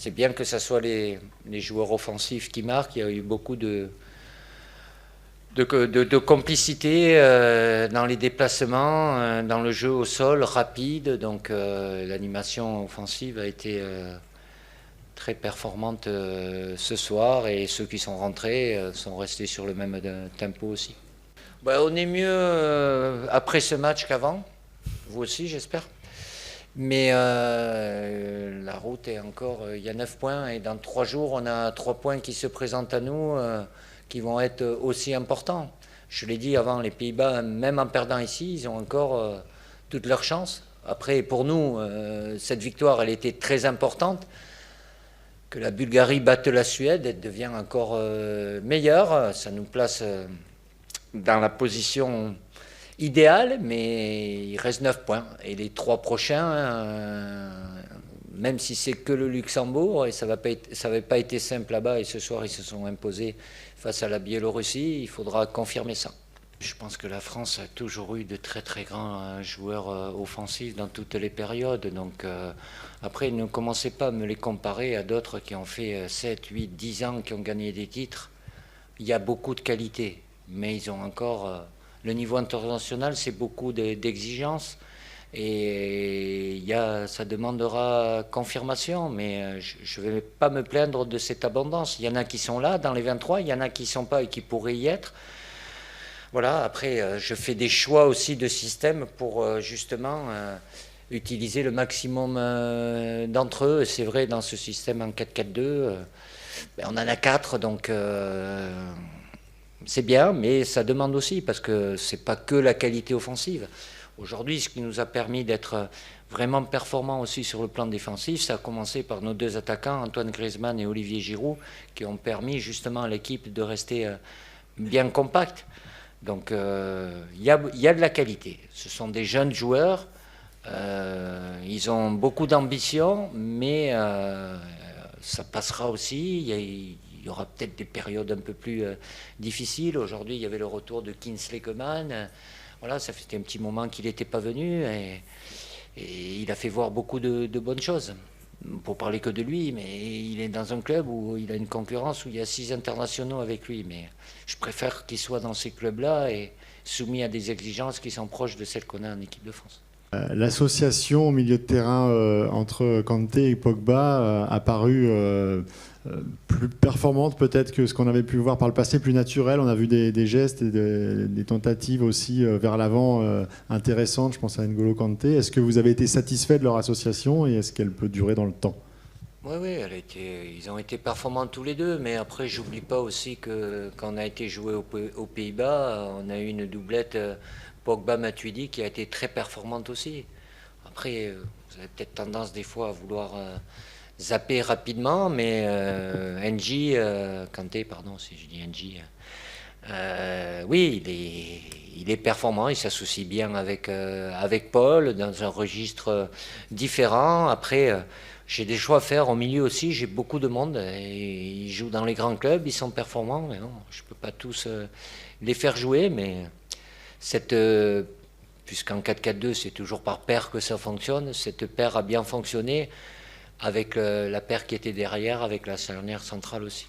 c'est bien que ce soit les joueurs offensifs qui marquent. Il y a eu beaucoup de complicité dans les déplacements, dans le jeu au sol rapide. Donc l'animation offensive a été très performante ce soir, et ceux qui sont rentrés sont restés sur le même tempo aussi. On est mieux après ce match qu'avant, vous aussi j'espère. Mais la route est encore, il y a 9 points, et dans 3 jours on a 3 points qui se présentent à nous, qui vont être aussi importants. Je l'ai dit avant, les Pays-Bas, même en perdant ici, ils ont encore toutes leurs chances. Après, pour nous, cette victoire, elle était très importante. Que la Bulgarie batte la Suède, elle devient encore meilleure. Ça nous place dans la position idéale, mais il reste 9 points. Et les 3 prochains, même si c'est que le Luxembourg, et ça n'avait pas été simple là-bas, et ce soir ils se sont imposés face à la Biélorussie, il faudra confirmer ça. Je pense que la France a toujours eu de très très grands joueurs offensifs dans toutes les périodes. Donc après, ne commencez pas à me les comparer à d'autres qui ont fait 7, 8, 10 ans, qui ont gagné des titres. Il y a beaucoup de qualité, mais ils ont encore... le niveau international, c'est beaucoup d'exigences. Et ça demandera confirmation, mais je ne vais pas me plaindre de cette abondance. Il y en a qui sont là dans les 23, il y en a qui ne sont pas et qui pourraient y être. Voilà, après, je fais des choix aussi de système pour justement utiliser le maximum d'entre eux. C'est vrai, dans ce système en 4-4-2, on en a 4, donc c'est bien, mais ça demande aussi, parce que ce n'est pas que la qualité offensive. Aujourd'hui, ce qui nous a permis d'être vraiment performants aussi sur le plan défensif, ça a commencé par nos 2 attaquants, Antoine Griezmann et Olivier Giroud, qui ont permis justement à l'équipe de rester bien compacte. Donc il y a de la qualité. Ce sont des jeunes joueurs, ils ont beaucoup d'ambition, mais ça passera aussi. Il y aura peut-être des périodes un peu plus difficiles. Aujourd'hui, il y avait le retour de Kingsley Coman. Voilà, ça fait un petit moment qu'il n'était pas venu, et il a fait voir beaucoup de bonnes choses. Pour parler que de lui, mais il est dans un club où il a une concurrence où il y a 6 internationaux avec lui. Mais je préfère qu'il soit dans ces clubs-là et soumis à des exigences qui sont proches de celles qu'on a en équipe de France. L'association au milieu de terrain entre Kanté et Pogba a paru plus performante peut-être que ce qu'on avait pu voir par le passé, plus naturelle. On a vu des gestes et des tentatives aussi vers l'avant intéressantes. Je pense à N'Golo Kanté. Est-ce que vous avez été satisfait de leur association, et est-ce qu'elle peut durer dans le temps? Oui, ils ont été performants tous les deux, mais après, j'oublie pas aussi que quand on a été joué aux Pays-Bas, on a eu une doublette Pogba-Matuidi qui a été très performante aussi. Après, vous avez peut-être tendance des fois à vouloir zapper rapidement, mais Kanté, pardon, si je dis NG, oui, il est performant, il s'associe bien avec Paul dans un registre différent. Après, j'ai des choix à faire au milieu aussi, j'ai beaucoup de monde, et ils jouent dans les grands clubs, ils sont performants, mais non, je ne peux pas tous les faire jouer, mais puisqu'en 4-4-2 c'est toujours par paire que ça fonctionne, cette paire a bien fonctionné avec la paire qui était derrière, avec la charnière centrale aussi.